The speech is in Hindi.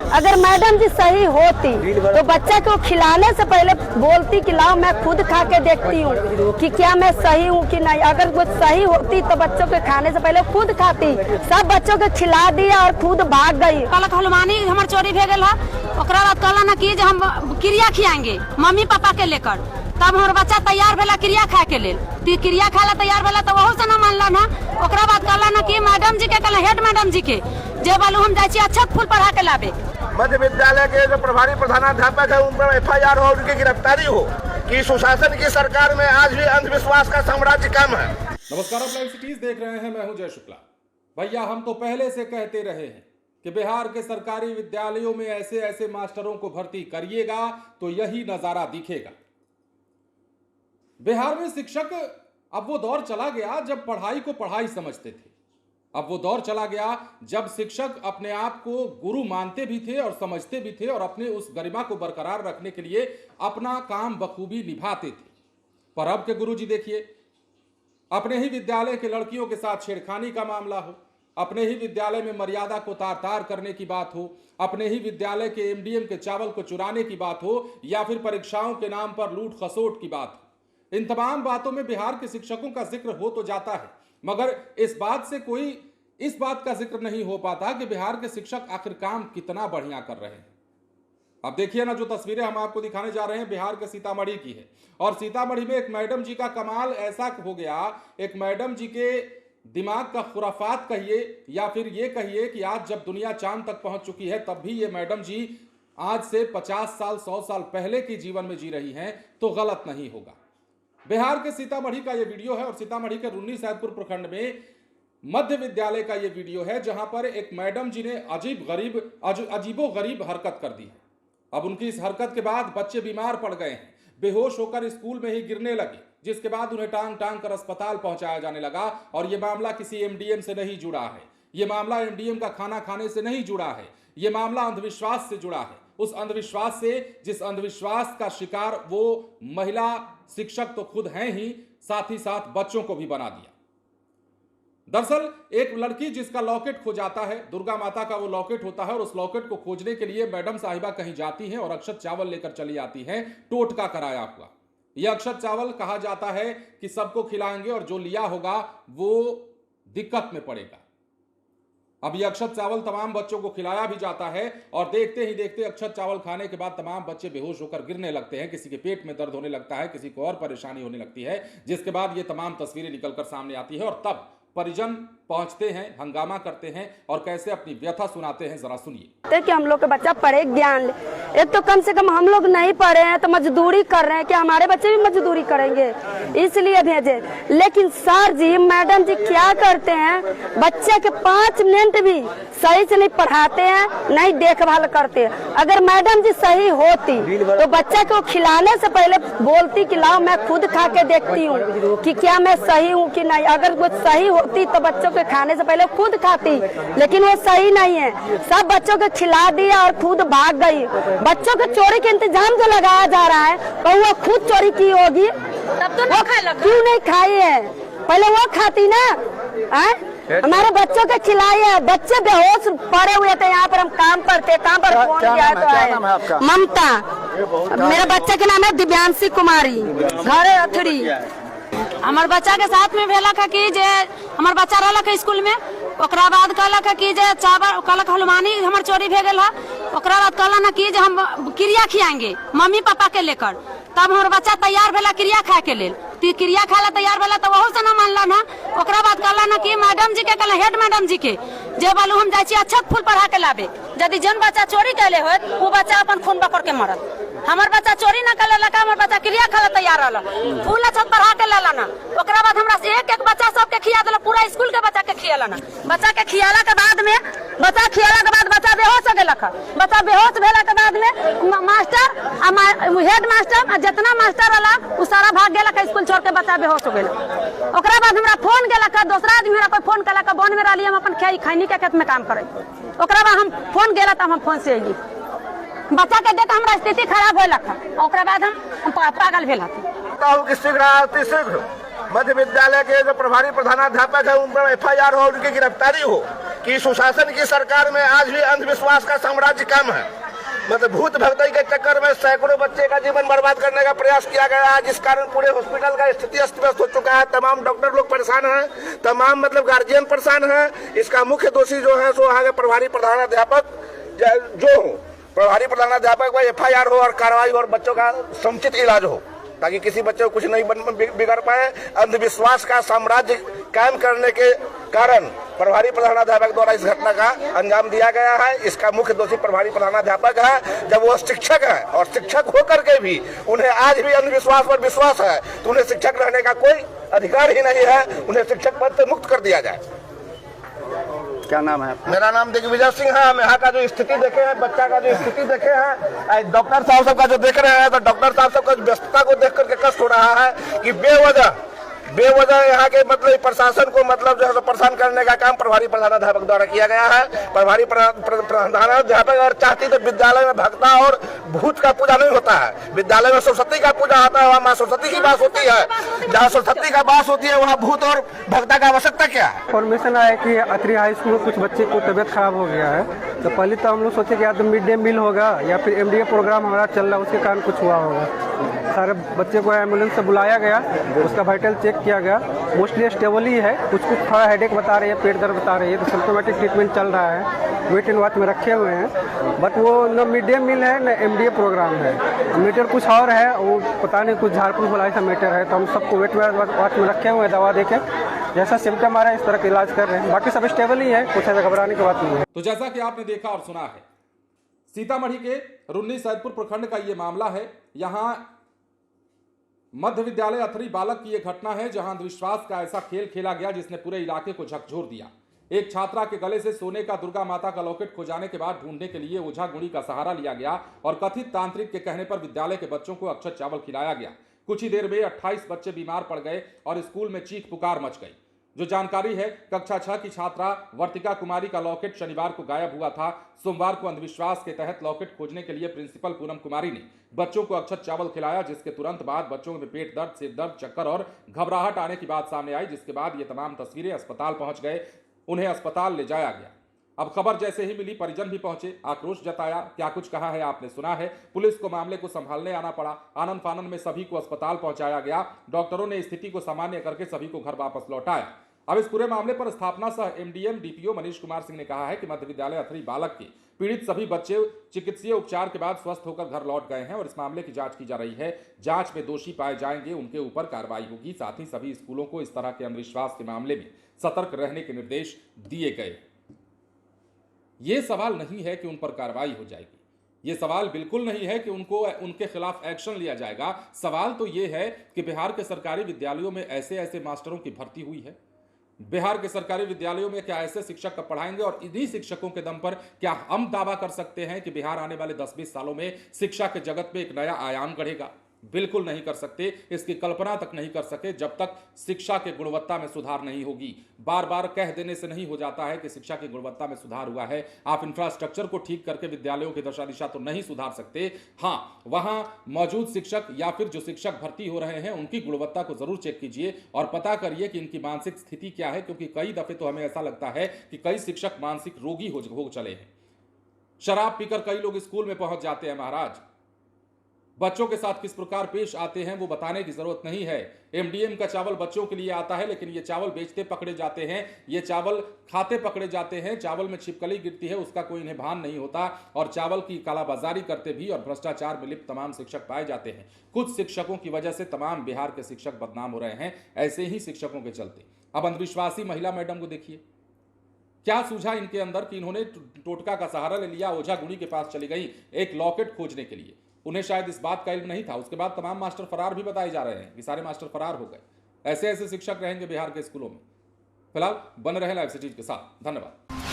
अगर मैडम जी सही होती तो बच्चा को खिलाने से पहले बोलती कि लाओ मैं खुद खा के देखती हूँ कि क्या मैं सही हूँ कि नहीं। अगर वो सही होती तो बच्चों के खाने से पहले खुद खाती। सब बच्चों को खिला दिया और खुद भाग गई। कल हलवानी हमारे चोरी भे गल है, ओकरा बाद कहला ना कि हम क्रिया खियाएंगे मम्मी पापा के लेकर, तब हमारे बच्चा तैयार भेला क्रिया खाए के लेल। क्रिया खाए ला तैयार भेला तो वहू से न मानला ना। ओकरा बाद कहला ना कि मैडम जी के कहला हेड मैडम जी के जे बोलू हम जाई छी अच्छा फूल पढ़ा के लाबे। मध्य विद्यालय के जो प्रभारी प्रधानाध्यापक है उन पर FIR हो, उनकी गिरफ्तारी हो कि सुशासन की सरकार में आज भी अंधविश्वास का साम्राज्य कम है। नमस्कार, आप लाइव सिटीज देख रहे हैं, मैं हूं जय शुक्ला। भैया हम तो पहले से कहते रहे हैं कि बिहार के सरकारी विद्यालयों में ऐसे ऐसे मास्टरों को भर्ती करिएगा तो यही नजारा दिखेगा। बिहार में शिक्षक अब वो दौर चला गया जब पढ़ाई को पढ़ाई समझते थे। अब वो दौर चला गया जब शिक्षक अपने आप को गुरु मानते भी थे और समझते भी थे और अपने उस गरिमा को बरकरार रखने के लिए अपना काम बखूबी निभाते थे। पर अब के गुरुजी देखिए, अपने ही विद्यालय के लड़कियों के साथ छेड़खानी का मामला हो, अपने ही विद्यालय में मर्यादा को तार तार करने की बात हो, अपने ही विद्यालय के MDM के चावल को चुराने की बात हो या फिर परीक्षाओं के नाम पर लूट खसोट की बात हो, इन तमाम बातों में बिहार के शिक्षकों का जिक्र हो तो जाता है, मगर इस बात का जिक्र नहीं हो पाता कि बिहार के शिक्षक आखिर काम कितना बढ़िया कर रहे हैं। अब देखिए ना, जो तस्वीरें हम आपको दिखाने जा रहे हैं बिहार के सीतामढ़ी की है। और सीतामढ़ी में एक मैडम जी का कमाल ऐसा हो गया, एक मैडम जी के दिमाग का खुराफात कहिए या फिर ये कहिए कि आज जब दुनिया चांद तक पहुंच चुकी है तब भी ये मैडम जी आज से 50 साल 100 साल पहले के जीवन में जी रही हैं तो गलत नहीं होगा। बिहार के सीतामढ़ी का ये वीडियो है और सीतामढ़ी के रुन्नी सैदपुर प्रखंड में मध्य विद्यालय का ये वीडियो है जहां पर एक मैडम जी ने अजीबो गरीब हरकत कर दी है। अब उनकी इस हरकत के बाद बच्चे बीमार पड़ गए हैं, बेहोश होकर स्कूल में ही गिरने लगे, जिसके बाद उन्हें टांग टांग कर अस्पताल पहुंचाया जाने लगा। और यह मामला किसी MDM से नहीं जुड़ा है, यह मामला MDM का खाना खाने से नहीं जुड़ा है, यह मामला अंधविश्वास से जुड़ा है। उस अंधविश्वास से, जिस अंधविश्वास का शिकार वो महिला शिक्षक तो खुद हैं ही, साथ ही साथ बच्चों को भी बना दिया। दरअसल एक लड़की जिसका लॉकेट खो जाता है, दुर्गा माता का वो लॉकेट होता है, और उस लॉकेट को खोजने के लिए मैडम साहिबा कहीं जाती हैं और अक्षत चावल लेकर चली आती हैं, टोटका कराया हुआ। यह अक्षत चावल कहा जाता है कि सबको खिलाएंगे और जो लिया होगा वो दिक्कत में पड़ेगा। अब यह अक्षत चावल तमाम बच्चों को खिलाया भी जाता है और देखते ही देखते अक्षत चावल खाने के बाद तमाम बच्चे बेहोश होकर गिरने लगते हैं, किसी के पेट में दर्द होने लगता है, किसी को और परेशानी होने लगती है, जिसके बाद ये तमाम तस्वीरें निकलकर सामने आती है और तब परिजन पहुंचते हैं, हंगामा करते हैं और कैसे अपनी व्यथा सुनाते हैं, जरा सुनिए। कि हम लोग का बच्चा पढ़े, ज्ञान ले। एक तो कम से कम हम लोग नहीं पढ़े हैं तो मजदूरी कर रहे हैं कि हमारे बच्चे भी मजदूरी करेंगे, इसलिए भेजे। लेकिन सर जी, मैडम जी क्या करते हैं, बच्चे के 5 मिनट भी सही से नहीं पढ़ाते हैं, नहीं देखभाल करते हैं। अगर मैडम जी सही होती तो बच्चा को खिलाने से पहले बोलती कि लाओ मैं खुद खा के देखती हूँ कि क्या मैं सही हूँ कि नहीं। अगर वो सही होती तो बच्चों के खाने से पहले खुद खाती, लेकिन वो सही नहीं है। सब बच्चों को खिला दिया और खुद भाग गई। बच्चों के चोरी के इंतजाम जो लगाया जा रहा है तो वो खुद चोरी की होगी, तब तो क्यों नहीं खाई है, पहले वो खाती ना। हमारे बच्चों के खिलाई है, बच्चे बेहोश पड़े हुए थे, यहाँ पर हम काम करते, काम पर फोन किया तो आए। ममता, मेरा बच्चे के नाम है दिव्यांशी कुमारी, घर अथरी। हमारे बच्चा के साथ में भेला कि जे हमारे बच्चा रहला स्कूल में, ओकरा बाद कहला कि जे चावल कहला हलवानी हमारे चोरी भे गल है, ओकरा बाद कहला ना कि जे हम क्रिया खियाएंगे मम्मी पापा के लेकर, तब हमारे बच्चा तैयार भेला क्रिया खाए के लेल। क्रिया खाए ला तैयार भेला तो वहू से न मानला ना। ओकरा बाद कहला ना कि मैडम जी के कहला हेड मैडम जी के जे बोलू हम जाई छी अच्छा फूल पढ़ा के लाबे। यदि जन बच्चा चोरी कैले होत वो बच्चा अपन खून बकर के मरत। हमार बच्चा चोरी न कर लका, हमार बच्चा क्रिया खाला तैयार रहला, फूल अच्छा पढ़ा के लेला ना। ओकरा बाद हमरा से एक बच्चा सबके खिया देला, पूरा स्कूल के बच्चा के खियाला ना। बच्चा के खियाला के बाद में बच्चा बेहोश हो गेला। बच्चा बेहोश भेला के बाद में मास्टर हेड मास्टर जितना मास्टर रहला उ सारा भाग गेला के स्कूल छोड़ के, बच्चा बेहोश हो गेला। ओकरा बाद हमरा फोन गेला का, दूसरा आदमी हमरा कोई फोन केला का, बन में रहली हम अपन खैनी के खेत में काम करे। ओकरा बाद हम फोन गेला त हम फोन से अइली, बच्चा के देख हमरा स्थिति खराब होलक, ओकरा बाद हम पागल भेल हती। शीघ्र मध्य विद्यालय के जो प्रभारी प्रधानाध्यापक है उन पर FIR हो, उनकी गिरफ्तारी हो कि सुशासन की सरकार में आज भी अंधविश्वास का साम्राज्य कम है। मतलब भूत भक्ति के चक्कर में सैकड़ों बच्चे का जीवन बर्बाद करने का प्रयास किया गया है, जिस कारण पूरे हॉस्पिटल का स्थिति अस्त व्यस्त हो चुका है। तमाम डॉक्टर लोग परेशान हैं, तमाम मतलब गार्जियन परेशान है। इसका मुख्य दोषी जो है सो आगे प्रभारी प्रधानाध्यापक जो हो, प्रभारी प्रधानाध्यापक पर FIR हो और कार्रवाई हो और बच्चों का समुचित इलाज हो, ताकि किसी बच्चे को कुछ नहीं बिगड़ पाए। अंधविश्वास का साम्राज्य कायम करने के कारण प्रभारी प्रधानाध्यापक द्वारा इस घटना का अंजाम दिया गया है। इसका मुख्य दोषी प्रभारी प्रधानाध्यापक है। जब वो शिक्षक है और शिक्षक होकर के भी उन्हें आज भी अंधविश्वास पर विश्वास है, तो उन्हें शिक्षक रहने का कोई अधिकार ही नहीं है। उन्हें शिक्षक पद से मुक्त कर दिया जाए। क्या नाम है? मेरा नाम दिग्विजय सिंह है। हम यहाँ का जो स्थिति देखे हैं, बच्चा का जो स्थिति देखे हैं, डॉक्टर साहब सबका जो देख रहे हैं, तो डॉक्टर साहब सबका व्यस्तता को देख करके कष्ट हो रहा है कि बेवजह यहाँ के मतलब प्रशासन को मतलब जो है परेशान करने का काम प्रभारी प्रधानाध्यापक द्वारा किया गया है। प्रभारी प्रधानाध्यापक और चाहती तो विद्यालय में भक्ता और भूत का पूजा नहीं होता है। विद्यालय में सरस्वती का पूजा होता है, वहाँ माँ सरस्वती की बात होती है। जहाँ सरस्वती का बात होती है वहाँ भूत और भक्ता का आवश्यकता क्या है? इन्फॉर्मेशन आया कि अत्रि हाई स्कूल में कुछ बच्चे को तबियत खराब हो गया है, तो पहले तो हम लोग सोचे कि या तो मिड डे मील होगा या फिर MDA प्रोग्राम हमारा चल रहा है, उसके कारण कुछ हुआ होगा। सारे बच्चे को एम्बुलेंस से बुलाया गया, उसका वाइटल चेक किया गया। मोस्टली स्टेबल ही है, कुछ थोड़ा हेडेक बता रही है, पेट दर्द बता रही है, तो सिम्टोमेटिक ट्रीटमेंट चल रहा है। वेट एंड वॉच में रखे हुए हैं, बट वो न मिड डे मील है न MDA प्रोग्राम है। मैटर कुछ और है, वो पता नहीं कुछ झारखंड वाला ऐसा मैटर है। तो हम सबको वेट वॉच में रखे हुए हैं, दवा देके जैसा सिम्टम आ रहा है इस तरह का इलाज कर रहे हैं। बाकी सब स्टेबल ही है, कुछ ऐसा घबराने की बात नहीं है। तो जैसा कि आपने देखा और सुना है, सीतामढ़ी के रुन्नी सैदपुर प्रखंड का ये मामला है। यहाँ मध्य विद्यालय अथरी बालक की यह घटना है, जहां अंधविश्वास का ऐसा खेल खेला गया जिसने पूरे इलाके को झकझोर दिया। एक छात्रा के गले से सोने का दुर्गा माता का लॉकेट खो जाने के बाद ढूंढने के लिए ओझा गुणी का सहारा लिया गया और कथित तांत्रिक के कहने पर विद्यालय के बच्चों को अक्षत चावल खिलाया गया। कुछ ही देर में 28 बच्चे बीमार पड़ गए और स्कूल में चीख पुकार मच गई। जो जानकारी है, कक्षा 6 की छात्रा वर्तिका कुमारी का लॉकेट शनिवार को गायब हुआ था। सोमवार को अंधविश्वास के तहत लॉकेट खोजने के लिए प्रिंसिपल पूनम कुमारी ने बच्चों को अक्षत चावल खिलाया, जिसके तुरंत बाद बच्चों में पेट दर्द, सिर दर्द, चक्कर और घबराहट आने की बात सामने आई, जिसके बाद ये तमाम तस्वीरें अस्पताल पहुंच गए। उन्हें अस्पताल ले जाया गया। अब खबर जैसे ही मिली, परिजन भी पहुंचे, आक्रोश जताया। क्या कुछ कहा है आपने सुना है। पुलिस को मामले को संभालने आना पड़ा। आनन फानन में सभी को अस्पताल पहुंचाया गया। डॉक्टरों ने स्थिति को सामान्य करके सभी को घर वापस लौटाया। अब इस पूरे मामले पर स्थापना सह MDM DPO मनीष कुमार सिंह ने कहा है कि मध्य विद्यालय अथरी बालक के पीड़ित सभी बच्चे चिकित्सीय उपचार के बाद स्वस्थ होकर घर लौट गए हैं और इस मामले की जांच की जा रही है। जांच में दोषी पाए जाएंगे, उनके ऊपर कार्रवाई होगी। साथ ही सभी स्कूलों को इस तरह के अंधविश्वास के मामले में सतर्क रहने के निर्देश दिए गए। ये सवाल नहीं है कि उन पर कार्रवाई हो जाएगी, ये सवाल बिल्कुल नहीं है कि उनके खिलाफ एक्शन लिया जाएगा। सवाल तो ये है कि बिहार के सरकारी विद्यालयों में ऐसे ऐसे मास्टरों की भर्ती हुई है। बिहार के सरकारी विद्यालयों में क्या ऐसे शिक्षक पढ़ाएंगे और इन्हीं शिक्षकों के दम पर क्या हम दावा कर सकते हैं कि बिहार आने वाले 10-20 सालों में शिक्षा के जगत में एक नया आयाम गढ़ेगा? बिल्कुल नहीं कर सकते। इसकी कल्पना तक नहीं कर सके जब तक शिक्षा के गुणवत्ता में सुधार नहीं होगी। बार बार कह देने से नहीं हो जाता है कि शिक्षा की गुणवत्ता में सुधार हुआ है। आप इंफ्रास्ट्रक्चर को ठीक करके विद्यालयों की दशा दिशा तो नहीं सुधार सकते। हाँ, वहां मौजूद शिक्षक या फिर जो शिक्षक भर्ती हो रहे हैं उनकी गुणवत्ता को जरूर चेक कीजिए और पता करिए कि इनकी मानसिक स्थिति क्या है, क्योंकि कई दफे तो हमें ऐसा लगता है कि कई शिक्षक मानसिक रोगी हो चले हैं। शराब पीकर कई लोग स्कूल में पहुंच जाते हैं। महाराज, बच्चों के साथ किस प्रकार पेश आते हैं वो बताने की जरूरत नहीं है। MDM का चावल बच्चों के लिए आता है, लेकिन ये चावल बेचते पकड़े जाते हैं, ये चावल खाते पकड़े जाते हैं। चावल में छिपकली गिरती है, उसका कोई इन्हें भान नहीं होता और चावल की कालाबाजारी करते भी और भ्रष्टाचार में लिप्त तमाम शिक्षक पाए जाते हैं। कुछ शिक्षकों की वजह से तमाम बिहार के शिक्षक बदनाम हो रहे हैं, ऐसे ही शिक्षकों के चलते। अब अंधविश्वासी महिला मैडम को देखिए, क्या सूझा इनके अंदर कि इन्होंने टोटका का सहारा ले लिया, ओझा गुणी के पास चली गई एक लॉकेट खोजने के लिए। उन्हें शायद इस बात का इल्म नहीं था। उसके बाद तमाम मास्टर फरार भी बताए जा रहे हैं कि सारे मास्टर फरार हो गए। ऐसे ऐसे शिक्षक रहेंगे बिहार के स्कूलों में। फिलहाल बन रहे लाइव सिटीज के साथ। धन्यवाद।